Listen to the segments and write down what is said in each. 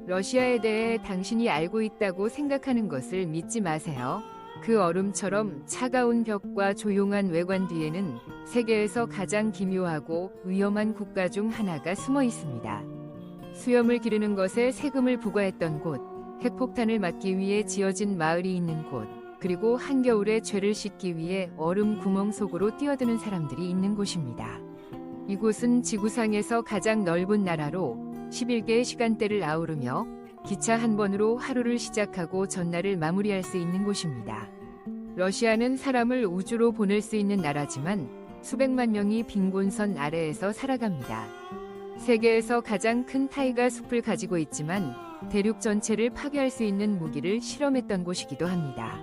러시아에 대해 당신이 알고 있다고 생각하는 것을 믿지 마세요. 그 얼음처럼 차가운 벽과 조용한 외관 뒤에는 세계에서 가장 기묘하고 위험한 국가 중 하나가 숨어 있습니다. 수염을 기르는 것에 세금을 부과했던 곳, 핵폭탄을 막기 위해 지어진 마을이 있는 곳, 그리고 한겨울에 죄를 씻기 위해 얼음 구멍 속으로 뛰어드는 사람들이 있는 곳입니다. 이곳은 지구상에서 가장 넓은 나라로 11개의 시간대를 아우르며 기차 한 번으로 하루를 시작하고 전날을 마무리할 수 있는 곳입니다. 러시아는 사람을 우주로 보낼 수 있는 나라지만 수백만 명이 빈곤선 아래에서 살아갑니다. 세계에서 가장 큰 타이가 숲을 가지고 있지만 대륙 전체를 파괴할 수 있는 무기를 실험했던 곳이기도 합니다.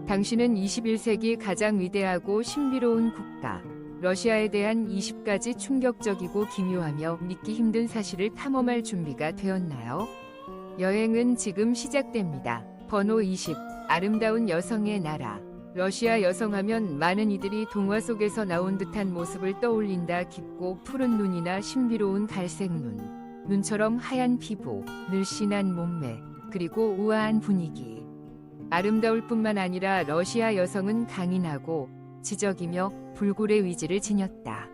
당신은 21세기 가장 위대하고 신비로운 국가, 러시아에 대한 20가지 충격적이고 기묘하며 믿기 힘든 사실을 탐험할 준비가 되었나요? 여행은 지금 시작됩니다. 번호 20. 아름다운 여성의 나라. 러시아 여성하면 많은 이들이 동화 속에서 나온 듯한 모습을 떠올린다. 깊고 푸른 눈이나 신비로운 갈색 눈, 눈처럼 하얀 피부, 늘씬한 몸매, 그리고 우아한 분위기. 아름다울 뿐만 아니라 러시아 여성은 강인하고 지적이며 불굴의 위지를 지녔다.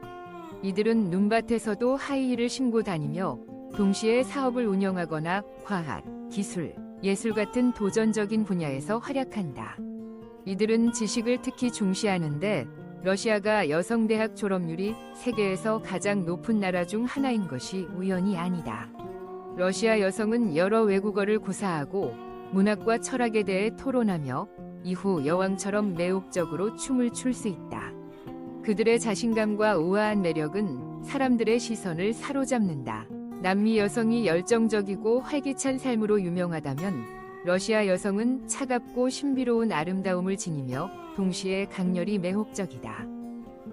이들은 눈밭에서도 하이힐을 신고 다니며 동시에 사업을 운영하거나 과학, 기술, 예술 같은 도전적인 분야에서 활약한다. 이들은 지식을 특히 중시하는데 러시아가 여성대학 졸업률이 세계에서 가장 높은 나라 중 하나인 것이 우연이 아니다. 러시아 여성은 여러 외국어를 구사하고 문학과 철학에 대해 토론하며 이후 여왕처럼 매혹적으로 춤을 출 수 있다. 그들의 자신감과 우아한 매력은 사람들의 시선을 사로잡는다. 남미 여성이 열정적이고 활기찬 삶으로 유명하다면 러시아 여성은 차갑고 신비로운 아름다움을 지니며 동시에 강렬히 매혹적이다.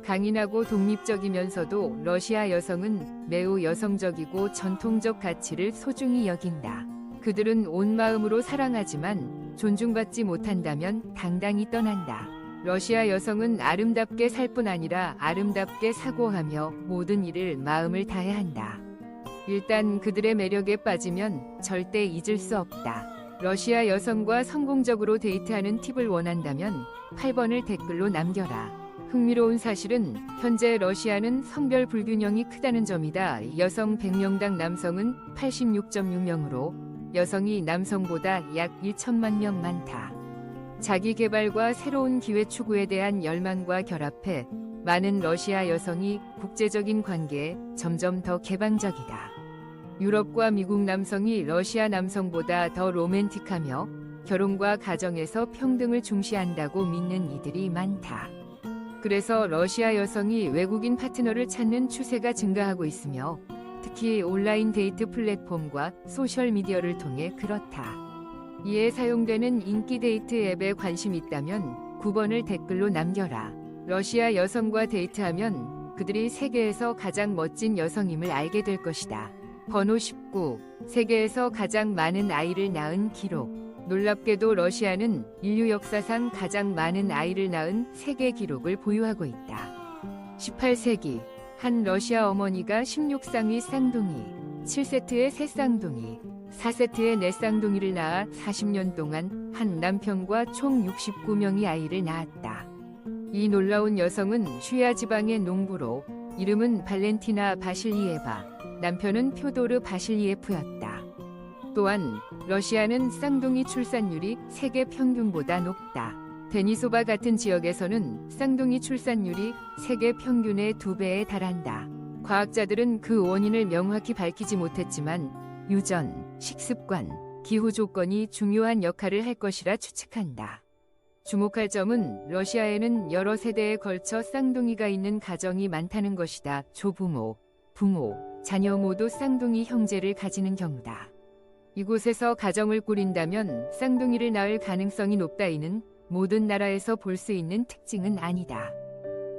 강인하고 독립적이면서도 러시아 여성은 매우 여성적이고 전통적 가치를 소중히 여긴다. 그들은 온 마음으로 사랑하지만 존중받지 못한다면 당당히 떠난다. 러시아 여성은 아름답게 살 뿐 아니라 아름답게 사고하며 모든 일을 마음을 다해 한다. 일단 그들의 매력에 빠지면 절대 잊을 수 없다. 러시아 여성과 성공적으로 데이트하는 팁을 원한다면 8번을 댓글로 남겨라. 흥미로운 사실은 현재 러시아는 성별 불균형이 크다는 점이다. 여성 100명당 남성은 86.6명으로 여성이 남성보다 약 1천만 명 많다. 자기 개발과 새로운 기회 추구에 대한 열망과 결합해 많은 러시아 여성이 국제적인 관계에 점점 더 개방적이다. 유럽과 미국 남성이 러시아 남성보다 더 로맨틱하며 결혼과 가정에서 평등을 중시한다고 믿는 이들이 많다. 그래서 러시아 여성이 외국인 파트너를 찾는 추세가 증가하고 있으며 특히 온라인 데이트 플랫폼과 소셜미디어를 통해 그렇다. 이에 사용되는 인기 데이트 앱에 관심이 있다면 9번을 댓글로 남겨라. 러시아 여성과 데이트하면 그들이 세계에서 가장 멋진 여성임을 알게 될 것이다. 번호 19. 세계에서 가장 많은 아이를 낳은 기록. 놀랍게도 러시아는 인류 역사상 가장 많은 아이를 낳은 세계 기록을 보유하고 있다. 18세기 한 러시아 어머니가 16쌍의 쌍둥이, 7세트의 새 쌍둥이, 4세트의 네 쌍둥이를 낳아 40년 동안 한 남편과 총 69명의 아이를 낳았다. 이 놀라운 여성은 쉬야 지방의 농부로 이름은 발렌티나 바실리에바, 남편은 표도르 바실리에프였다. 또한 러시아는 쌍둥이 출산율이 세계 평균보다 높다. 데니소바 같은 지역에서는 쌍둥이 출산율이 세계 평균의 2배에 달한다. 과학자들은 그 원인을 명확히 밝히지 못했지만 유전, 식습관, 기후 조건이 중요한 역할을 할 것이라 추측한다. 주목할 점은 러시아에는 여러 세대에 걸쳐 쌍둥이가 있는 가정이 많다는 것이다. 조부모, 부모, 자녀 모두 쌍둥이 형제를 가지는 경우다. 이곳에서 가정을 꾸린다면 쌍둥이를 낳을 가능성이 높다. 이는 모든 나라에서 볼 수 있는 특징은 아니다.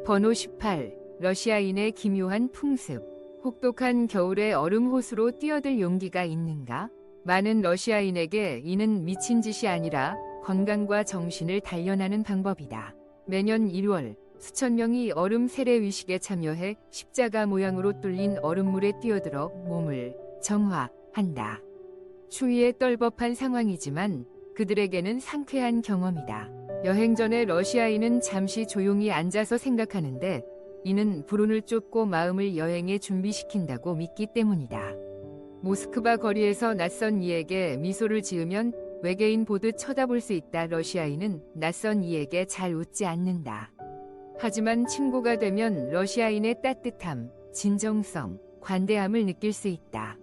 번호 18. 러시아인의 기묘한 풍습. 혹독한 겨울에 얼음 호수로 뛰어들 용기가 있는가? 많은 러시아인에게 이는 미친 짓이 아니라 건강과 정신을 단련하는 방법이다. 매년 1월 수천 명이 얼음 세례 위식에 참여해 십자가 모양으로 뚫린 얼음물에 뛰어들어 몸을 정화한다. 추위에 떨법한 상황이지만 그들에게는 상쾌한 경험이다. 여행 전에 러시아인은 잠시 조용히 앉아서 생각하는데 이는 불운을 쫓고 마음을 여행에 준비시킨다고 믿기 때문이다. 모스크바 거리에서 낯선 이에게 미소를 지으면 외계인 보듯 쳐다볼 수 있다. 러시아인은 낯선 이에게 잘 웃지 않는다. 하지만 친구가 되면 러시아인의 따뜻함, 진정성, 관대함을 느낄 수 있다.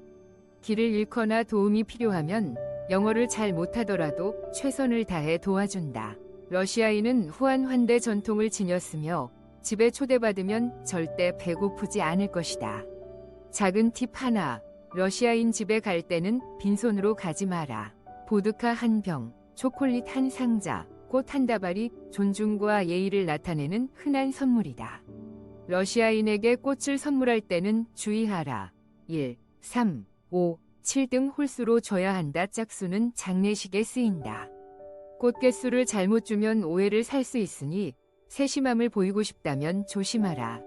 길을 잃거나 도움이 필요하면 영어를 잘 못하더라도 최선을 다해 도와준다. 러시아인은 후한환대 전통을 지녔으며 집에 초대받으면 절대 배고프지 않을 것이다. 작은 팁 하나, 러시아인 집에 갈 때는 빈손으로 가지 마라. 보드카 한 병, 초콜릿 한 상자, 꽃 한 다발이 존중과 예의를 나타내는 흔한 선물이다. 러시아인에게 꽃을 선물할 때는 주의하라. 1, 3, 5, 7 등 홀수로 줘야 한다. 짝수는 장례식에 쓰인다. 꽃 개수를 잘못 주면 오해를 살 수 있으니 세심함을 보이고 싶다면 조심하라.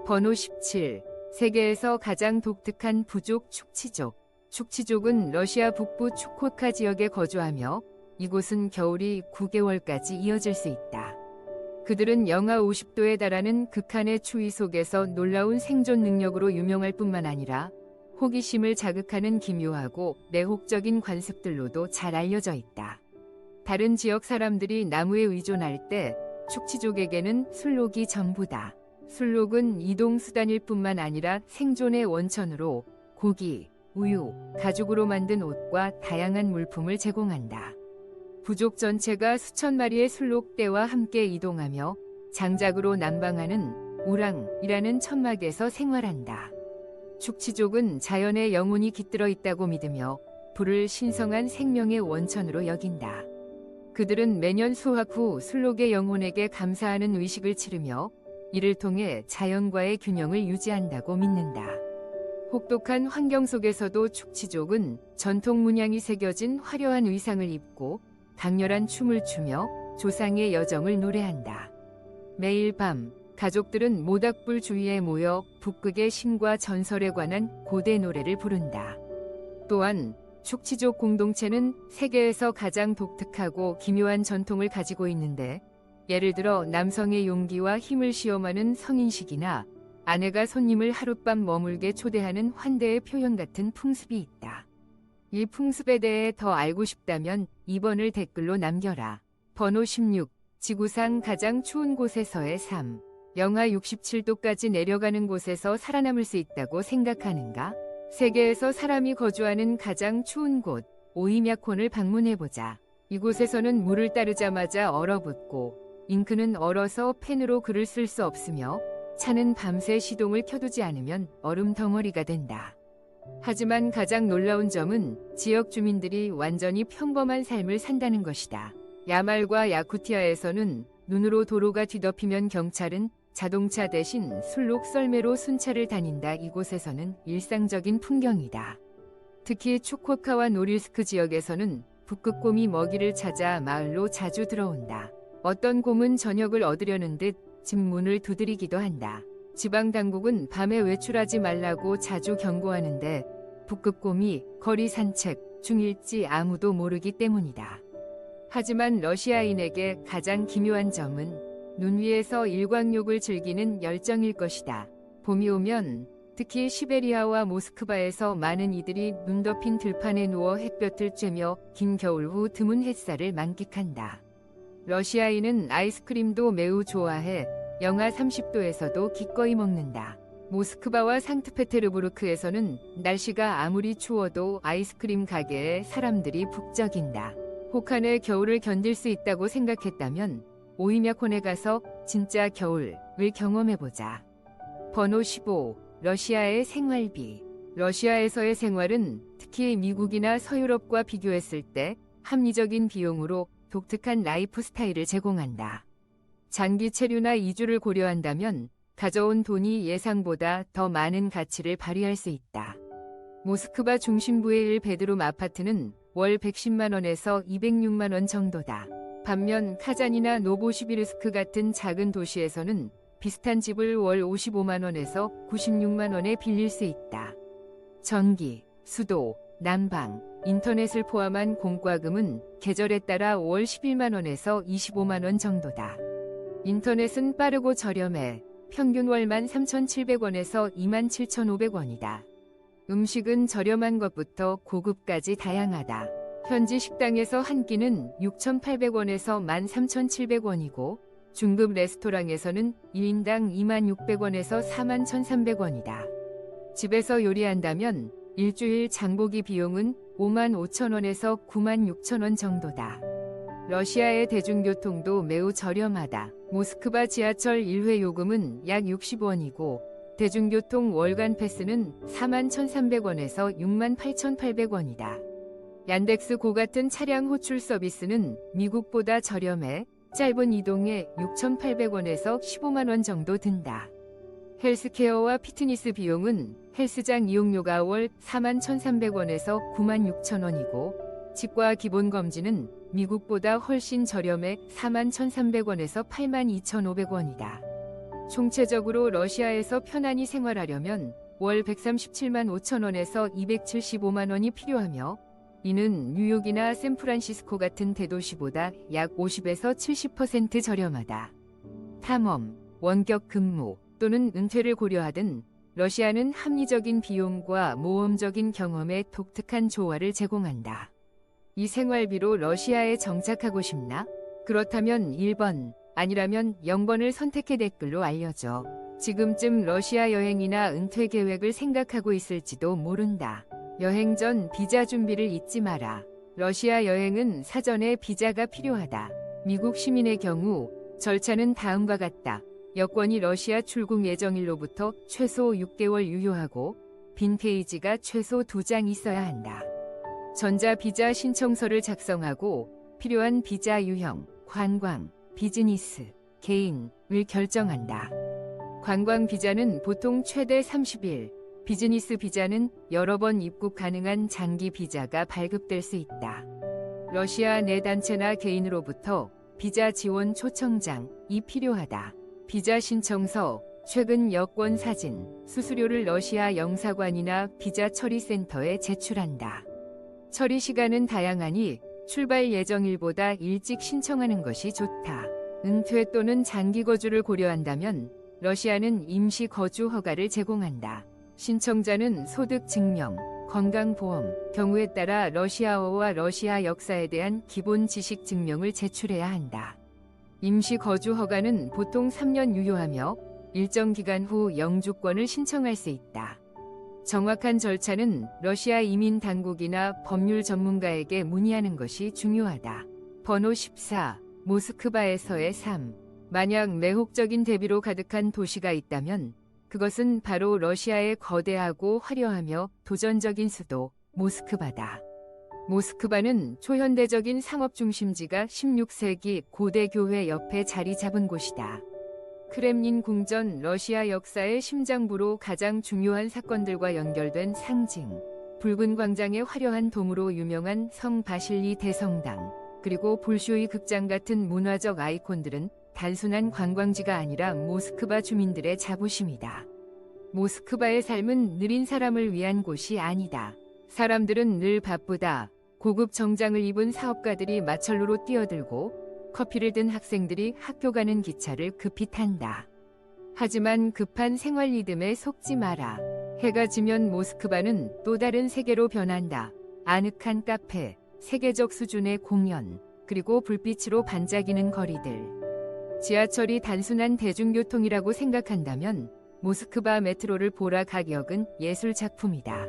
번호 17. 세계에서 가장 독특한 부족 축치족. 축치족은 러시아 북부 추코카 지역에 거주하며 이곳은 겨울이 9개월까지 이어질 수 있다. 그들은 영하 50도에 달하는 극한의 추위 속에서 놀라운 생존 능력으로 유명할 뿐만 아니라 호기심을 자극하는 기묘하고 내혹적인 관습들로도 잘 알려져 있다. 다른 지역 사람들이 나무에 의존할 때 축치족에게는 술록이 전부다. 술록은 이동수단일 뿐만 아니라 생존의 원천으로 고기, 우유, 가죽으로 만든 옷과 다양한 물품을 제공한다. 부족 전체가 수천 마리의 술록대와 함께 이동하며 장작으로 난방하는 우랑이라는 천막에서 생활한다. 축치족은 자연의 영혼이 깃들어 있다고 믿으며 불을 신성한 생명의 원천으로 여긴다. 그들은 매년 수확 후 술록의 영혼에게 감사하는 의식을 치르며 이를 통해 자연과의 균형을 유지한다고 믿는다. 혹독한 환경 속에서도 축치족은 전통 문양이 새겨진 화려한 의상을 입고 강렬한 춤을 추며 조상의 여정을 노래한다. 매일 밤 가족들은 모닥불 주위에 모여 북극의 신과 전설에 관한 고대 노래를 부른다. 또한 축치족 공동체는 세계에서 가장 독특하고 기묘한 전통을 가지고 있는데 예를 들어 남성의 용기와 힘을 시험하는 성인식이나 아내가 손님을 하룻밤 머물게 초대하는 환대의 표현 같은 풍습이 있다. 이 풍습에 대해 더 알고 싶다면 2번을 댓글로 남겨라. 번호 16. 지구상 가장 추운 곳에서의 삶. 영하 67도까지 내려가는 곳에서 살아남을 수 있다고 생각하는가? 세계에서 사람이 거주하는 가장 추운 곳, 오이мя콘을 방문해보자. 이곳에서는 물을 따르자마자 얼어붙고 잉크는 얼어서 펜으로 글을 쓸 수 없으며 차는 밤새 시동을 켜두지 않으면 얼음 덩어리가 된다. 하지만 가장 놀라운 점은 지역 주민들이 완전히 평범한 삶을 산다는 것이다. 야말과 야쿠티아에서는 눈으로 도로가 뒤덮이면 경찰은 자동차 대신 술록 썰매로 순찰을 다닌다. 이곳에서는 일상적인 풍경이다. 특히 추코카와 노릴스크 지역에서는 북극곰이 먹이를 찾아 마을로 자주 들어온다. 어떤 곰은 저녁을 얻으려는 듯 집 문을 두드리기도 한다. 지방당국은 밤에 외출하지 말라고 자주 경고하는데 북극곰이 거리 산책 중일지 아무도 모르기 때문이다. 하지만 러시아인에게 가장 기묘한 점은 눈 위에서 일광욕을 즐기는 열정일 것이다. 봄이 오면 특히 시베리아와 모스크바에서 많은 이들이 눈 덮인 들판에 누워 햇볕을 쬐며 긴 겨울 후 드문 햇살을 만끽한다. 러시아인은 아이스크림도 매우 좋아해 영하 30도에서도 기꺼이 먹는다. 모스크바와 상트페테르부르크에서는 날씨가 아무리 추워도 아이스크림 가게에 사람들이 북적인다. 혹한의 겨울을 견딜 수 있다고 생각했다면 오이мя콘에 가서 진짜 겨울을 경험해보자. 번호 15. 러시아의 생활비. 러시아에서의 생활은 특히 미국이나 서유럽과 비교했을 때 합리적인 비용으로 독특한 라이프 스타일을 제공한다. 장기 체류나 이주를 고려한다면 가져온 돈이 예상보다 더 많은 가치를 발휘할 수 있다. 모스크바 중심부의 1베드룸 아파트는 월 110만 원에서 206만 원 정도다. 반면 카잔이나 노보시비르스크 같은 작은 도시에서는 비슷한 집을 월 55만 원에서 96만 원에 빌릴 수 있다. 전기, 수도, 난방, 인터넷을 포함한 공과금은 계절에 따라 월 11만 원에서 25만 원 정도다. 인터넷은 빠르고 저렴해 평균 월 13,700원에서 27,500원이다. 음식은 저렴한 것부터 고급까지 다양하다. 현지 식당에서 한 끼는 6,800원에서 13,700원이고 중급 레스토랑에서는 1인당 26,600원에서 41,300원이다. 집에서 요리한다면 일주일 장보기 비용은 55,000원에서 96,000원 정도다. 러시아의 대중교통도 매우 저렴하다. 모스크바 지하철 1회 요금은 약 60원이고 대중교통 월간 패스는 41,300원에서 68,800원이다. 얀덱스 고 같은 차량 호출 서비스는 미국보다 저렴해 짧은 이동에 6,800원에서 15만 원 정도 든다. 헬스케어와 피트니스 비용은 헬스장 이용료가 월 41,300원에서 96,000원이고 치과 기본검진은 미국보다 훨씬 저렴해 41,300원에서 82,500원이다. 총체적으로 러시아에서 편안히 생활하려면 월 137만 5천원에서 275만 원이 필요하며 이는 뉴욕이나 샌프란시스코 같은 대도시보다 약 50에서 70% 저렴하다. 탐험, 원격 근무 또는 은퇴를 고려하든 러시아는 합리적인 비용과 모험적인 경험의 독특한 조화를 제공한다. 이 생활비로 러시아에 정착하고 싶나? 그렇다면 1번, 아니라면 0번을 선택해 댓글로 알려줘. 지금쯤 러시아 여행이나 은퇴 계획을 생각하고 있을지도 모른다. 여행 전 비자 준비를 잊지 마라. 러시아 여행은 사전에 비자가 필요하다. 미국 시민의 경우 절차는 다음과 같다. 여권이 러시아 출국 예정일로부터 최소 6개월 유효하고 빈 페이지가 최소 2장 있어야 한다. 전자비자 신청서를 작성하고 필요한 비자 유형, 관광, 비즈니스, 개인을 결정한다. 관광 비자는 보통 최대 30일, 비즈니스 비자는 여러 번 입국 가능한 장기 비자가 발급될 수 있다. 러시아 내 단체나 개인으로부터 비자 지원 초청장이 필요하다. 비자 신청서, 최근 여권 사진, 수수료를 러시아 영사관이나 비자 처리센터에 제출한다. 처리 시간은 다양하니 출발 예정일보다 일찍 신청하는 것이 좋다. 은퇴 또는 장기 거주를 고려한다면 러시아는 임시 거주 허가를 제공한다. 신청자는 소득 증명, 건강보험, 경우에 따라 러시아어와 러시아 역사에 대한 기본 지식 증명을 제출해야 한다. 임시 거주 허가는 보통 3년 유효하며 일정 기간 후 영주권을 신청할 수 있다. 정확한 절차는 러시아 이민 당국이나 법률 전문가에게 문의하는 것이 중요하다. 번호 14, 모스크바에서의 삶. 만약 매혹적인 대비로 가득한 도시가 있다면 그것은 바로 러시아의 거대하고 화려하며 도전적인 수도 모스크바다. 모스크바는 초현대적인 상업 중심지가 16세기 고대 교회 옆에 자리 잡은 곳이다. 크렘린 궁전 러시아 역사의 심장부로 가장 중요한 사건들과 연결된 상징, 붉은 광장의 화려한 돔으로 유명한 성 바실리 대성당, 그리고 볼쇼이 극장 같은 문화적 아이콘들은 단순한 관광지가 아니라 모스크바 주민들의 자부심이다. 모스크바의 삶은 느린 사람을 위한 곳이 아니다. 사람들은 늘 바쁘다. 고급 정장을 입은 사업가들이 마철로로 뛰어들고 커피를 든 학생들이 학교 가는 기차를 급히 탄다. 하지만 급한 생활 리듬에 속지 마라. 해가 지면 모스크바는 또 다른 세계로 변한다. 아늑한 카페, 세계적 수준의 공연, 그리고 불빛으로 반짝이는 거리들. 지하철이 단순한 대중교통이라고 생각한다면 모스크바 메트로를 보라. 가격은 예술 작품이다.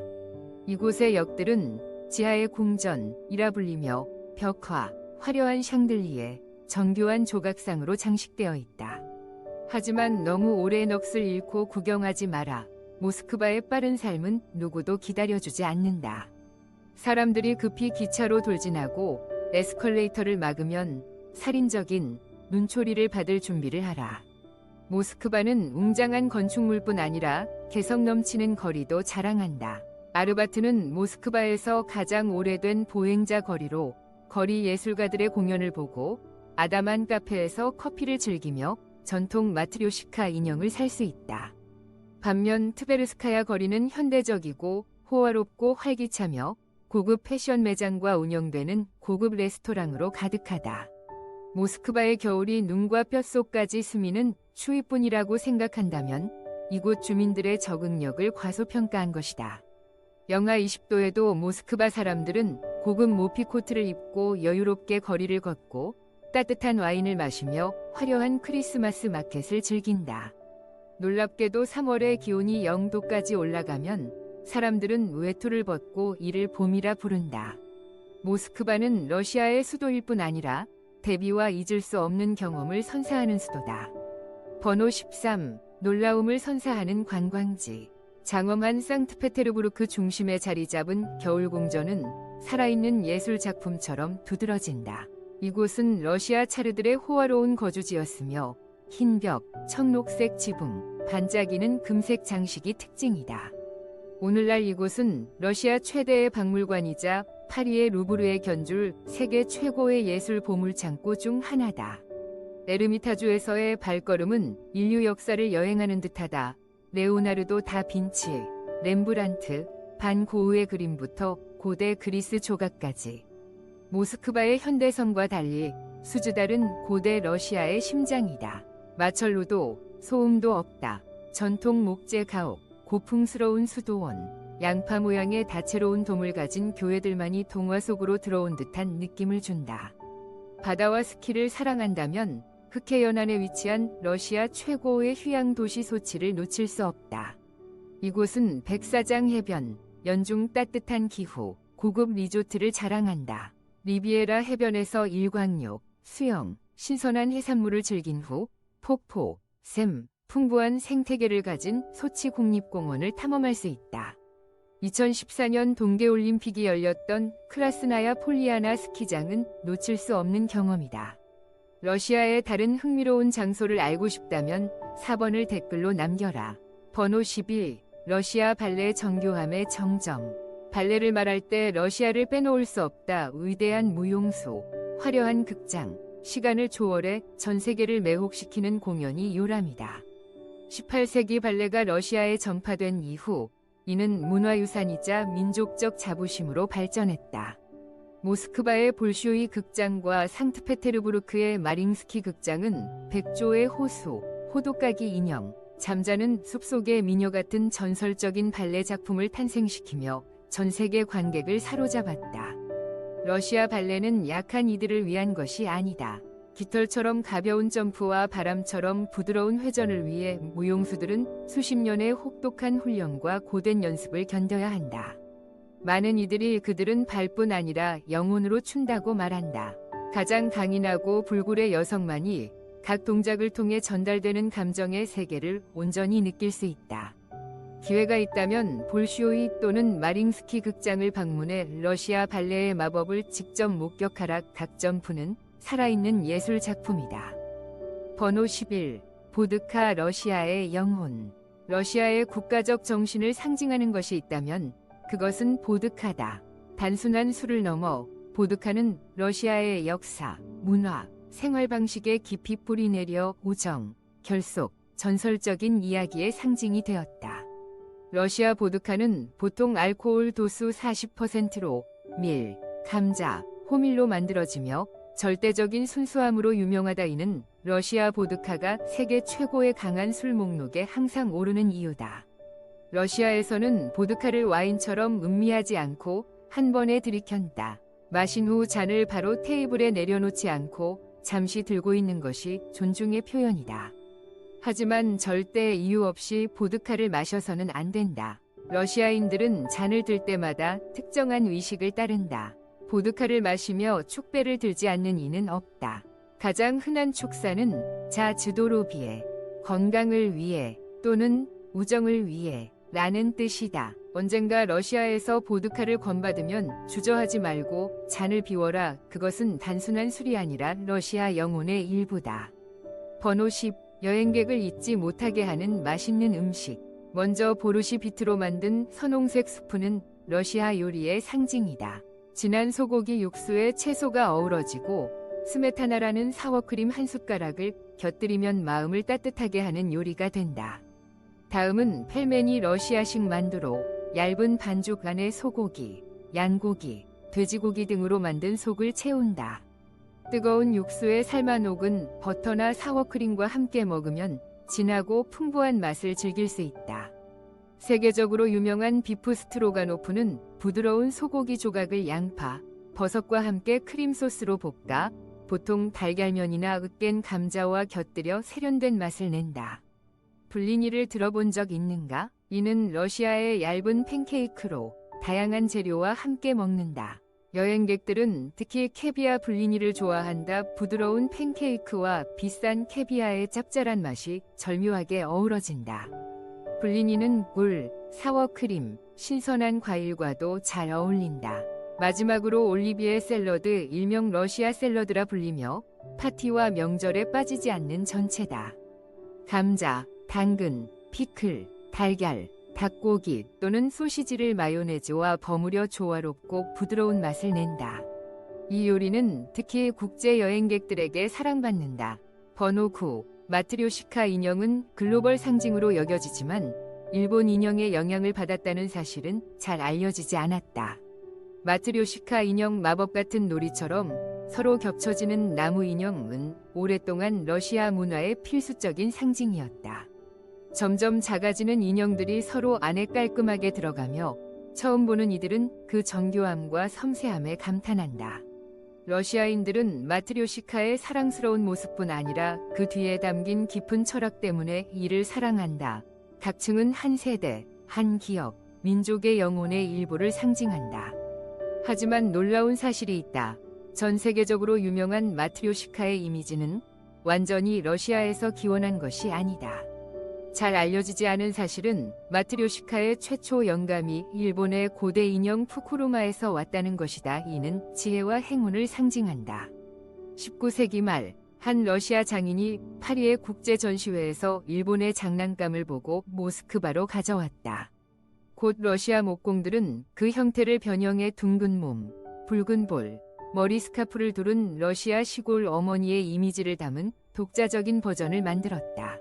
이곳의 역들은 지하의 궁전이라 불리며 벽화, 화려한 샹들리에, 정교한 조각상으로 장식되어 있다. 하지만 너무 오래 넋을 잃고 구경하지 마라. 모스크바의 빠른 삶은 누구도 기다려주지 않는다. 사람들이 급히 기차로 돌진하고 에스컬레이터를 막으면 살인적인 눈초리를 받을 준비를 하라. 모스크바는 웅장한 건축물뿐 아니라 개성 넘치는 거리도 자랑한다. 아르바트는 모스크바에서 가장 오래된 보행자 거리로 거리 예술가들의 공연을 보고 아담한 카페에서 커피를 즐기며 전통 마트료시카 인형을 살 수 있다. 반면 트베르스카야 거리는 현대적이고 호화롭고 활기차며 고급 패션 매장과 운영되는 고급 레스토랑으로 가득하다. 모스크바의 겨울이 눈과 뼛속까지 스미는 추위뿐이라고 생각한다면 이곳 주민들의 적응력을 과소평가한 것이다. 영하 20도에도 모스크바 사람들은 고급 모피 코트를 입고 여유롭게 거리를 걷고 따뜻한 와인을 마시며 화려한 크리스마스 마켓을 즐긴다. 놀랍게도 3월에 기온이 0도까지 올라가면 사람들은 외투를 벗고 이를 봄이라 부른다. 모스크바는 러시아의 수도일 뿐 아니라 대비와 잊을 수 없는 경험을 선사하는 수도다. 번호 13. 놀라움을 선사하는 관광지. 장엄한 상트페테르부르크 중심에 자리 잡은 겨울궁전은 살아있는 예술 작품처럼 두드러진다. 이곳은 러시아 차르들의 호화로운 거주지였으며 흰 벽, 청록색 지붕, 반짝이는 금색 장식이 특징이다. 오늘날 이곳은 러시아 최대의 박물관이자 파리의 루브르에 견줄 세계 최고의 예술 보물창고 중 하나다. 에르미타주에서의 발걸음은 인류 역사를 여행하는 듯하다. 레오나르도 다빈치, 렘브란트, 반 고흐의 그림부터 고대 그리스 조각까지. 모스크바의 현대성과 달리 수즈달은 고대 러시아의 심장이다. 마철로도 소음도 없다. 전통 목재 가옥, 고풍스러운 수도원, 양파 모양의 다채로운 돔을 가진 교회들만이 동화 속으로 들어온 듯한 느낌을 준다. 바다와 스키를 사랑한다면 흑해연안에 위치한 러시아 최고의 휴양 도시 소치를 놓칠 수 없다. 이곳은 백사장 해변, 연중 따뜻한 기후, 고급 리조트를 자랑한다. 리비에라 해변에서 일광욕, 수영, 신선한 해산물을 즐긴 후 폭포, 샘, 풍부한 생태계를 가진 소치 국립공원을 탐험할 수 있다. 2014년 동계올림픽이 열렸던 크라스나야 폴리아나 스키장은 놓칠 수 없는 경험이다. 러시아의 다른 흥미로운 장소를 알고 싶다면 4번을 댓글로 남겨라. 번호 11. 러시아 발레 정교함의 정점. 발레를 말할 때 러시아를 빼놓을 수 없다. 위대한 무용수, 화려한 극장, 시간을 초월해 전 세계를 매혹시키는 공연이 요람이다. 18세기 발레가 러시아에 전파된 이후 이는 문화유산이자 민족적 자부심으로 발전했다. 모스크바의 볼쇼이 극장과 상트페테르부르크의 마링스키 극장은 백조의 호수, 호두까기 인형, 잠자는 숲속의 미녀 같은 전설적인 발레 작품을 탄생시키며 전 세계 관객을 사로잡았다. 러시아 발레는 약한 이들을 위한 것이 아니다. 깃털처럼 가벼운 점프와 바람처럼 부드러운 회전을 위해 무용수들은 수십 년의 혹독한 훈련과 고된 연습을 견뎌야 한다. 많은 이들이 그들은 발뿐 아니라 영혼으로 춘다고 말한다. 가장 강인하고 불굴의 여성만이 각 동작을 통해 전달되는 감정의 세계를 온전히 느낄 수 있다. 기회가 있다면 볼쇼이 또는 마링스키 극장을 방문해 러시아 발레의 마법을 직접 목격하라. 각 점프는 살아있는 예술 작품이다. 번호 11. 보드카 러시아의 영혼. 러시아의 국가적 정신을 상징하는 것이 있다면 그것은 보드카다. 단순한 술을 넘어 보드카는 러시아의 역사, 문화, 생활 방식에 깊이 뿌리내려 우정, 결속, 전설적인 이야기의 상징이 되었다. 러시아 보드카는 보통 알코올 도수 40%로 밀, 감자, 호밀로 만들어지며 절대적인 순수함으로 유명하다. 이는 러시아 보드카가 세계 최고의 강한 술 목록에 항상 오르는 이유다. 러시아에서는 보드카를 와인처럼 음미하지 않고 한 번에 들이켠다. 마신 후 잔을 바로 테이블에 내려놓지 않고 잠시 들고 있는 것이 존중의 표현이다. 하지만 절대 이유 없이 보드카를 마셔서는 안 된다. 러시아인들은 잔을 들 때마다 특정한 의식을 따른다. 보드카를 마시며 축배를 들지 않는 이는 없다. 가장 흔한 축사는 자 즈도로비에, 건강을 위해 또는 우정을 위해 라는 뜻이다. 언젠가 러시아에서 보드카를 권받으면 주저하지 말고 잔을 비워라. 그것은 단순한 술이 아니라 러시아 영혼의 일부다. 번호 10. 여행객을 잊지 못하게 하는 맛있는 음식. 먼저 보르시 비트로 만든 선홍색 수프는 러시아 요리의 상징이다. 진한 소고기 육수에 채소가 어우러지고 스메타나라는 사워크림 한 숟가락을 곁들이면 마음을 따뜻하게 하는 요리가 된다. 다음은 펠메니 러시아식 만두로 얇은 반죽 안에 소고기, 양고기, 돼지고기 등으로 만든 속을 채운다. 뜨거운 육수에 삶아 녹은 버터나 사워크림과 함께 먹으면 진하고 풍부한 맛을 즐길 수 있다. 세계적으로 유명한 비프 스트로가노프는 부드러운 소고기 조각을 양파, 버섯과 함께 크림 소스로 볶아 보통 달걀면이나 으깬 감자와 곁들여 세련된 맛을 낸다. 블리니를 들어본 적 있는가? 이는 러시아의 얇은 팬케이크로 다양한 재료와 함께 먹는다. 여행객들은 특히 캐비아 블리니를 좋아한다. 부드러운 팬케이크와 비싼 캐비아의 짭짤한 맛이 절묘하게 어우러진다. 블리니는 꿀, 사워크림, 신선한 과일과도 잘 어울린다. 마지막으로 올리비에 샐러드, 일명 러시아 샐러드라 불리며 파티와 명절에 빠지지 않는 전체다. 감자, 당근, 피클, 달걀, 닭고기 또는 소시지를 마요네즈와 버무려 조화롭고 부드러운 맛을 낸다. 이 요리는 특히 국제 여행객들에게 사랑받는다. 번호 9. 마트료시카 인형은 글로벌 상징으로 여겨지지만 일본 인형의 영향을 받았다는 사실은 잘 알려지지 않았다. 마트료시카 인형 마법 같은 놀이처럼 서로 겹쳐지는 나무 인형은 오랫동안 러시아 문화의 필수적인 상징이었다. 점점 작아지는 인형들이 서로 안에 깔끔하게 들어가며 처음 보는 이들은 그 정교함과 섬세함에 감탄한다. 러시아인들은 마트료시카의 사랑스러운 모습뿐 아니라 그 뒤에 담긴 깊은 철학 때문에 이를 사랑한다. 각층은 한 세대, 한 기억, 민족의 영혼의 일부를 상징한다. 하지만 놀라운 사실이 있다. 전 세계적으로 유명한 마트료시카의 이미지는 완전히 러시아에서 기원한 것이 아니다. 잘 알려지지 않은 사실은 마트료시카의 최초 영감이 일본의 고대 인형 푸쿠루마에서 왔다는 것이다. 이는 지혜와 행운을 상징한다. 19세기 말 한 러시아 장인이 파리의 국제 전시회에서 일본의 장난감을 보고 모스크바로 가져왔다. 곧 러시아 목공들은 그 형태를 변형해 둥근 몸, 붉은 볼, 머리 스카프를 두른 러시아 시골 어머니의 이미지를 담은 독자적인 버전을 만들었다.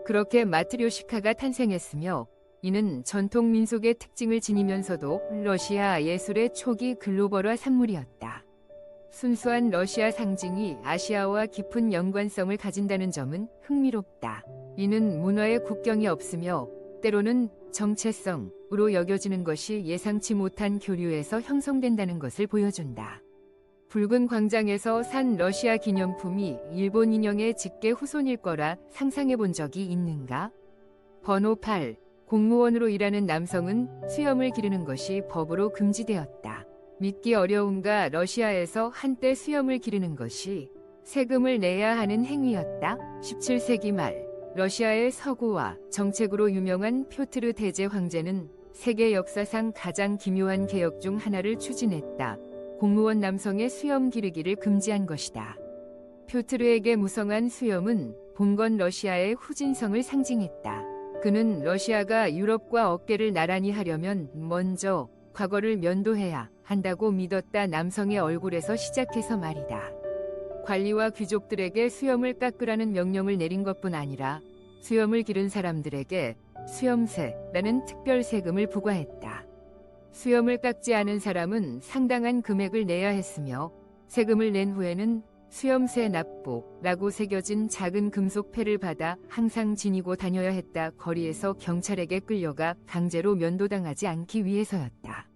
그렇게 마트료시카가 탄생했으며 이는 전통 민속의 특징을 지니면서도 러시아 예술의 초기 글로벌화 산물이었다. 순수한 러시아 상징이 아시아와 깊은 연관성을 가진다는 점은 흥미롭다. 이는 문화의 국경이 없으며 때로는 정체성으로 여겨지는 것이 예상치 못한 교류에서 형성된다는 것을 보여준다. 붉은 광장에서 산 러시아 기념품이 일본 인형의 직계 후손일 거라 상상해 본 적이 있는가? 번호 8. 공무원으로 일하는 남성은 수염을 기르는 것이 법으로 금지되었다. 믿기 어려운가? 러시아에서 한때 수염을 기르는 것이 세금을 내야 하는 행위였다. 17세기 말 러시아의 서구와 정책으로 유명한 표트르 대제 황제는 세계 역사상 가장 기묘한 개혁 중 하나를 추진했다. 공무원 남성의 수염 기르기를 금지한 것이다. 표트르에게 무성한 수염은 봉건 러시아의 후진성을 상징했다. 그는 러시아가 유럽과 어깨를 나란히 하려면 먼저 과거를 면도해야 한다고 믿었다. 남성의 얼굴에서 시작해서 말이다. 관리와 귀족들에게 수염을 깎으라는 명령을 내린 것뿐 아니라 수염을 기른 사람들에게 수염세라는 특별 세금을 부과했다. 수염을 깎지 않은 사람은 상당한 금액을 내야 했으며 세금을 낸 후에는 수염세 납부라고 새겨진 작은 금속 패를 받아 항상 지니고 다녀야 했다. 거리에서 경찰에게 끌려가 강제로 면도당하지 않기 위해서였다.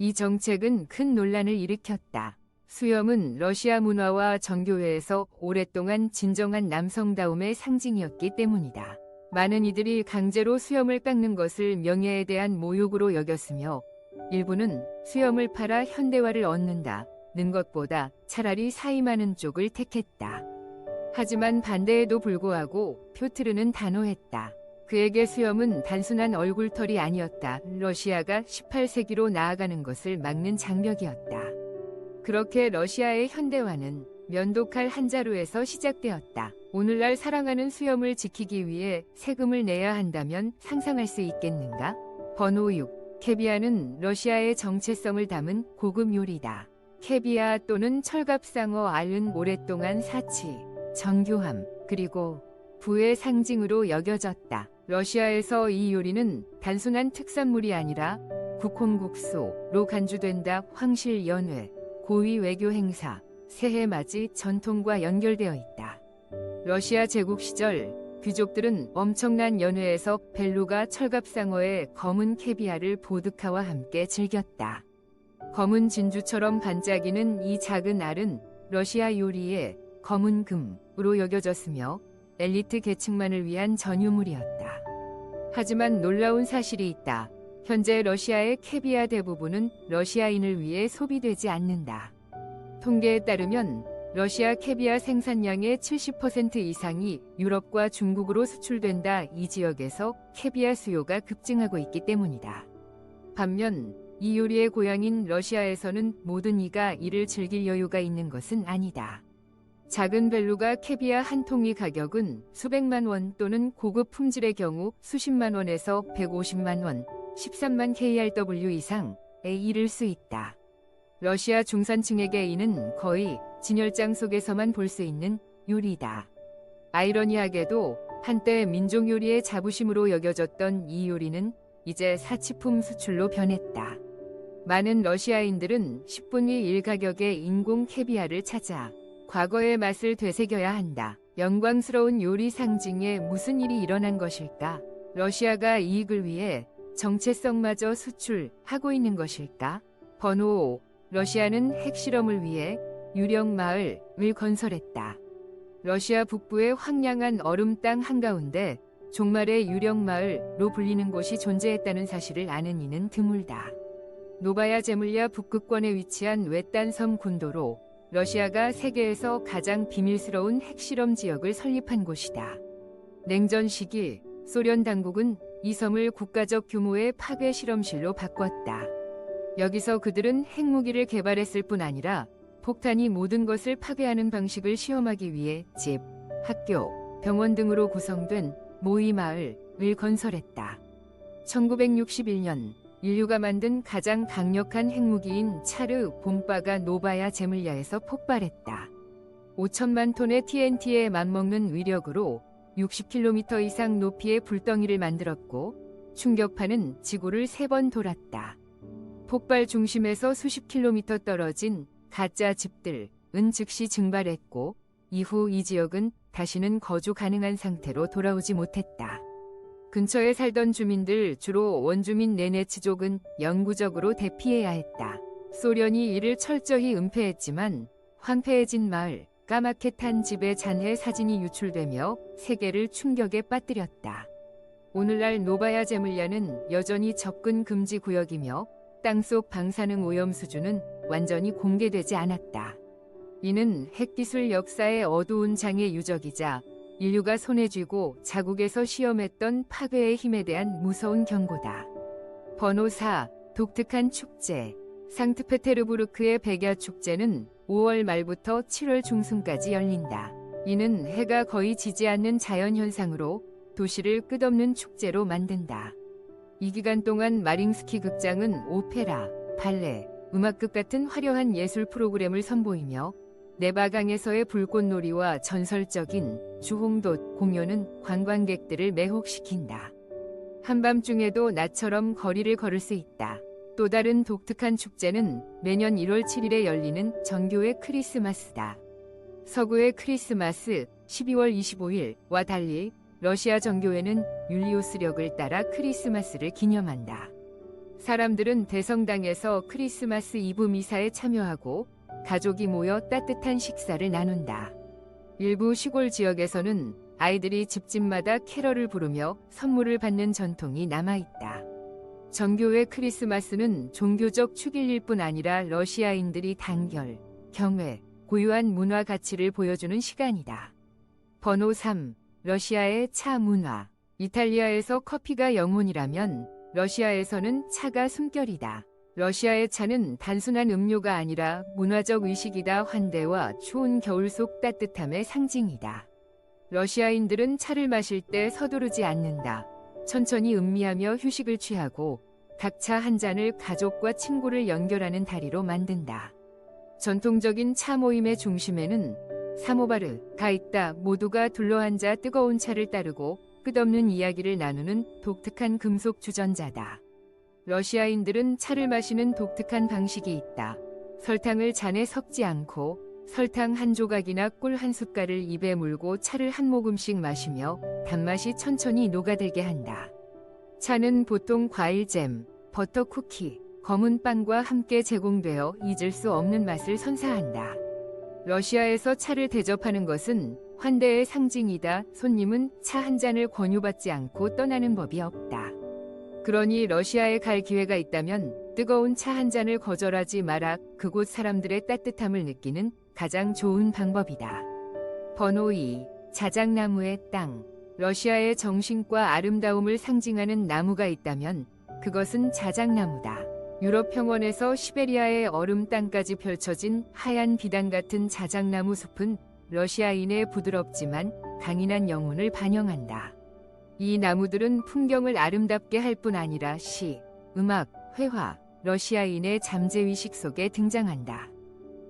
이 정책은 큰 논란을 일으켰다. 수염은 러시아 문화와 정교회에서 오랫동안 진정한 남성다움의 상징이었기 때문이다. 많은 이들이 강제로 수염을 깎는 것을 명예에 대한 모욕으로 여겼으며 일부는 수염을 팔아 현대화를 얻는다는 것보다 차라리 사임하는 쪽을 택했다. 하지만 반대에도 불구하고 표트르는 단호했다. 그에게 수염은 단순한 얼굴털이 아니었다. 러시아가 18세기로 나아가는 것을 막는 장벽이었다. 그렇게 러시아의 현대화는 면도칼 한 자루에서 시작되었다. 오늘날 사랑하는 수염을 지키기 위해 세금을 내야 한다면 상상할 수 있겠는가? 번호 6. 캐비아는 러시아의 정체성을 담은 고급 요리다. 캐비아 또는 철갑상어 알은 오랫동안 사치, 정교함, 그리고 부의 상징으로 여겨졌다. 러시아에서 이 요리는 단순한 특산물이 아니라 국홍국수로 간주된다. 황실 연회, 고위 외교 행사, 새해 맞이 전통과 연결되어 있다. 러시아 제국 시절 귀족들은 엄청난 연회에서 벨루가 철갑상어의 검은 캐비아를 보드카와 함께 즐겼다. 검은 진주처럼 반짝이는 이 작은 알은 러시아 요리의 검은 금으로 여겨졌으며 엘리트 계층만을 위한 전유물이었다. 하지만 놀라운 사실이 있다. 현재 러시아의 캐비아 대부분은 러시아인을 위해 소비되지 않는다. 통계에 따르면 러시아 캐비아 생산량의 70% 이상이 유럽과 중국으로 수출된다. 이 지역에서 캐비아 수요가 급증하고 있기 때문이다. 반면 이 요리의 고향인 러시아에서는 모든 이가 이를 즐길 여유가 있는 것은 아니다. 작은 벨루가 캐비아 한 통의 가격은 수백만 원 또는 고급 품질의 경우 수십만 원에서 150만 원, 13만 KRW 이상에 이를 수 있다. 러시아 중산층에게 이는 거의 진열장 속에서만 볼 수 있는 요리다. 아이러니하게도 한때 민족 요리의 자부심으로 여겨졌던 이 요리는 이제 사치품 수출로 변했다. 많은 러시아인들은 10분의 1 가격의 인공 캐비아를 찾아 과거의 맛을 되새겨야 한다. 영광스러운 요리 상징에 무슨 일이 일어난 것일까? 러시아가 이익을 위해 정체성마저 수출하고 있는 것일까? 번호 5. 러시아는 핵실험을 위해 유령 마을을 건설했다. 러시아 북부의 황량한 얼음 땅 한가운데 종말의 유령 마을로 불리는 곳이 존재했다는 사실을 아는 이는 드물다. 노바야 제물야 북극권에 위치한 외딴 섬 군도로 러시아가 세계에서 가장 비밀스러운 핵실험 지역을 설립한 곳이다. 냉전 시기 소련 당국은 이 섬을 국가적 규모의 파괴 실험실로 바꿨다. 여기서 그들은 핵무기를 개발했을 뿐 아니라 폭탄이 모든 것을 파괴하는 방식을 시험하기 위해 집, 학교, 병원 등으로 구성된 모의 마을을 건설했다. 1961년 인류가 만든 가장 강력한 핵무기인 차르 봄바가 노바야 제물야에서 폭발했다. 5천만 톤의 TNT에 맞먹는 위력으로 60km 이상 높이의 불덩이를 만들었고 충격파는 지구를 3번 돌았다. 폭발 중심에서 수십 킬로미터 떨어진 가짜 집들은 즉시 증발했고 이후 이 지역은 다시는 거주 가능한 상태로 돌아오지 못했다. 근처에 살던 주민들, 주로 원주민 네네츠족은 영구적으로 대피해야 했다. 소련이 이를 철저히 은폐했지만 황폐해진 마을, 까맣게 탄 집의 잔해 사진이 유출되며 세계를 충격에 빠뜨렸다. 오늘날 노바야 제물야는 여전히 접근 금지 구역이며 땅속 방사능 오염 수준은 완전히 공개되지 않았다. 이는 핵기술 역사의 어두운 장의 유적이자 인류가 손에 쥐고 자국에서 시험했던 파괴의 힘에 대한 무서운 경고다. 번호 4. 독특한 축제. 상트페테르부르크의 백야 축제는 5월 말부터 7월 중순까지 열린다. 이는 해가 거의 지지 않는 자연현상으로 도시를 끝없는 축제로 만든다. 이 기간 동안 마링스키 극장은 오페라, 발레, 음악극 같은 화려한 예술 프로그램을 선보이며 네바강에서의 불꽃놀이와 전설적인 주홍돛 공연은 관광객들을 매혹시킨다. 한밤중에도 낮처럼 거리를 걸을 수 있다. 또 다른 독특한 축제는 매년 1월 7일에 열리는 정교의 크리스마스다. 서구의 크리스마스 12월 25일과 달리 러시아 정교회는 율리우스력을 따라 크리스마스를 기념한다. 사람들은 대성당에서 크리스마스 이브 미사에 참여하고 가족이 모여 따뜻한 식사를 나눈다. 일부 시골 지역에서는 아이들이 집집마다 캐럴을 부르며 선물을 받는 전통이 남아있다. 정교회 크리스마스는 종교적 축일일 뿐 아니라 러시아인들이 단결, 경외, 고유한 문화 가치를 보여주는 시간이다. 번호 3. 러시아의 차 문화. 이탈리아에서 커피가 영혼이라면 러시아에서는 차가 숨결이다. 러시아의 차는 단순한 음료가 아니라 문화적 의식이다. 환대와 추운 겨울 속 따뜻함의 상징이다. 러시아인들은 차를 마실 때 서두르지 않는다. 천천히 음미하며 휴식을 취하고 각차 한 잔을 가족과 친구를 연결하는 다리로 만든다. 전통적인 차 모임의 중심에는 사모바르가 있다. 모두가 둘러앉아 뜨거운 차를 따르고 끝없는 이야기를 나누는 독특한 금속 주전자다. 러시아인들은 차를 마시는 독특한 방식이 있다. 설탕을 잔에 섞지 않고 설탕 한 조각이나 꿀 한 숟갈을 입에 물고 차를 한 모금씩 마시며 단맛이 천천히 녹아들게 한다. 차는 보통 과일잼, 버터 쿠키, 검은 빵과 함께 제공되어 잊을 수 없는 맛을 선사한다. 러시아에서 차를 대접하는 것은 환대의 상징이다. 손님은 차 한 잔을 권유받지 않고 떠나는 법이 없다. 그러니 러시아에 갈 기회가 있다면 뜨거운 차 한 잔을 거절하지 마라. 그곳 사람들의 따뜻함을 느끼는 가장 좋은 방법이다. 번호 2. 자작나무의 땅. 러시아의 정신과 아름다움을 상징하는 나무가 있다면 그것은 자작나무다. 유럽 평원에서 시베리아의 얼음 땅까지 펼쳐진 하얀 비단 같은 자작나무 숲은 러시아인의 부드럽지만 강인한 영혼을 반영한다. 이 나무들은 풍경을 아름답게 할 뿐 아니라 시, 음악, 회화, 러시아인의 잠재의식 속에 등장한다.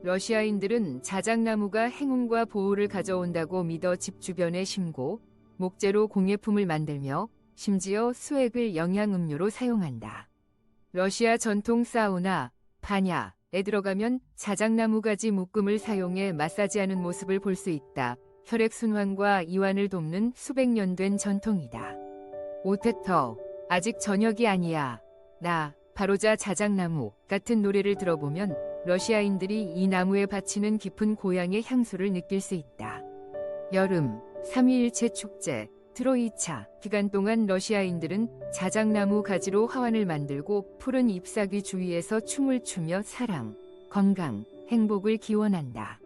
러시아인들은 자작나무가 행운과 보호를 가져온다고 믿어 집 주변에 심고 목재로 공예품을 만들며 심지어 수액을 영양음료로 사용한다. 러시아 전통 사우나, 바냐에 들어가면 자작나무 가지 묶음을 사용해 마사지하는 모습을 볼 수 있다. 혈액순환과 이완을 돕는 수백 년 된 전통이다. 오테터, 아직 저녁이 아니야. 나, 바로자 자작나무 같은 노래를 들어보면 러시아인들이 이 나무에 바치는 깊은 고향의 향수를 느낄 수 있다. 여름, 삼위일체 축제, 트로이차 기간 동안 러시아인들은 자작나무 가지로 화환을 만들고 푸른 잎사귀 주위에서 춤을 추며 사랑, 건강, 행복을 기원한다.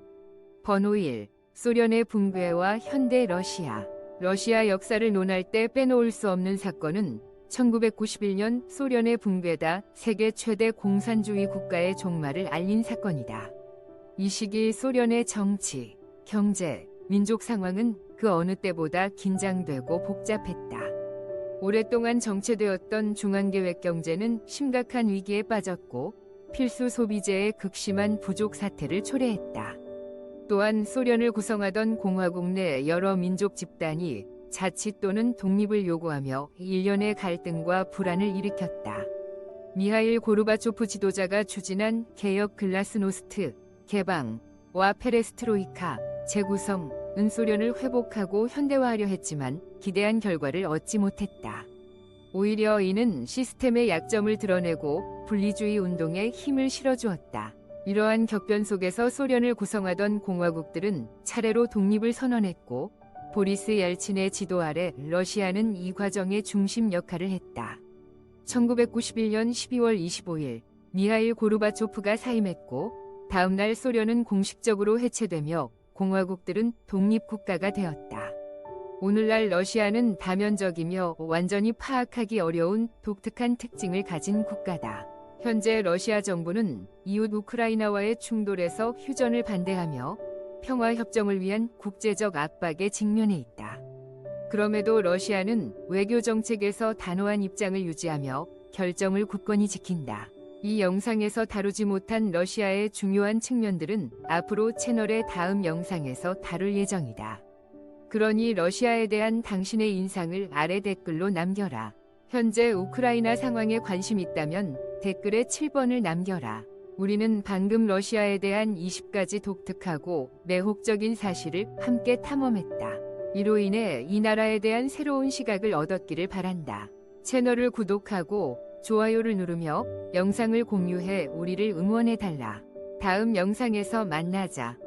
번호 1. 소련의 붕괴와 현대 러시아. 러시아 역사를 논할 때 빼놓을 수 없는 사건은 1991년 소련의 붕괴다. 세계 최대 공산주의 국가의 종말을 알린 사건이다. 이 시기 소련의 정치, 경제, 민족 상황은 그 어느 때보다 긴장되고 복잡했다. 오랫동안 정체되었던 중앙계획 경제는 심각한 위기에 빠졌고 필수 소비재의 극심한 부족 사태를 초래했다. 또한 소련을 구성하던 공화국 내 여러 민족 집단이 자치 또는 독립을 요구하며 일련의 갈등과 불안을 일으켰다. 미하일 고르바초프 지도자가 추진한 개혁 글라스노스트, 개방와 페레스트로이카, 재구성은 소련을 회복하고 현대화하려 했지만 기대한 결과를 얻지 못했다. 오히려 이는 시스템의 약점을 드러내고 분리주의 운동에 힘을 실어주었다. 이러한 격변 속에서 소련을 구성하던 공화국들은 차례로 독립을 선언했고 보리스 옐친의 지도 아래 러시아는 이 과정의 중심 역할을 했다. 1991년 12월 25일 미하일 고르바초프가 사임했고 다음 날 소련은 공식적으로 해체되며 공화국들은 독립국가가 되었다. 오늘날 러시아는 다면적이며 완전히 파악하기 어려운 독특한 특징을 가진 국가다. 현재 러시아 정부는 이웃 우크라이나와의 충돌에서 휴전을 반대하며 평화협정을 위한 국제적 압박에 직면해 있다. 그럼에도 러시아는 외교 정책에서 단호한 입장을 유지하며 결정을 굳건히 지킨다. 이 영상에서 다루지 못한 러시아의 중요한 측면들은 앞으로 채널의 다음 영상에서 다룰 예정이다. 그러니 러시아에 대한 당신의 인상을 아래 댓글로 남겨라. 현재 우크라이나 상황에 관심 있다면 댓글에 7번을 남겨라. 우리는 방금 러시아에 대한 20가지 독특하고 매혹적인 사실을 함께 탐험했다. 이로 인해 이 나라에 대한 새로운 시각을 얻었기를 바란다. 채널을 구독하고 좋아요를 누르며 영상을 공유해 우리를 응원해달라. 다음 영상에서 만나자.